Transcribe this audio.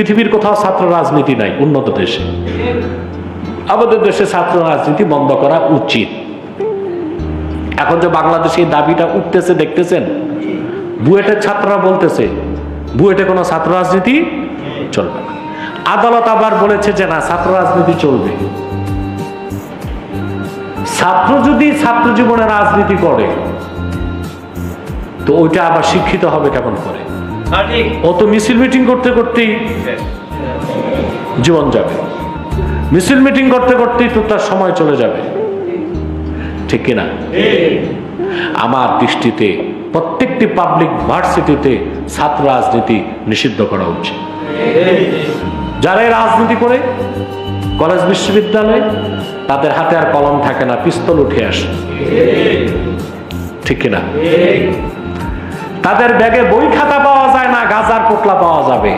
পৃথিবীর কোথাও ছাত্র রাজনীতি নাই উন্নত দেশে। আমাদের দেশে ছাত্র রাজনীতি বন্ধ করা উচিত। এখন যে বাংলাদেশে এই দাবিটা উঠতেছে দেখতেছেন, বুয়েটের ছাত্ররা বলতেছে বুয়েটে কোনো ছাত্র রাজনীতি চলবে না। আদালত আবার বলেছে যে না, ছাত্র রাজনীতি চলবে। ছাত্র যদি ছাত্র জীবনে রাজনীতি করে তো ওইটা আবার শিক্ষিত হবে কেমন করে? ও তো মিছিল মিটিং করতে করতেই জীবন যাবে, মিছিল মিটিং করতে করতেই তো তার সময় চলে যাবে, ঠিক কিনা? আমার দৃষ্টিতে প্রত্যেকটি পাবলিক ভার্সিটিতে ছাত্র রাজনীতি নিষিদ্ধ করা উচিত। যারা রাজনীতি করে কলেজ বিশ্ববিদ্যালয়ে, তাদের হাতে আর কলম থাকে না, পিস্তল উঠে আসে, ঠিক কিনা? তাদের ব্যাগে বই খাতা পাওয়া যায় না, গাজার পোটলা পাওয়া যাবে।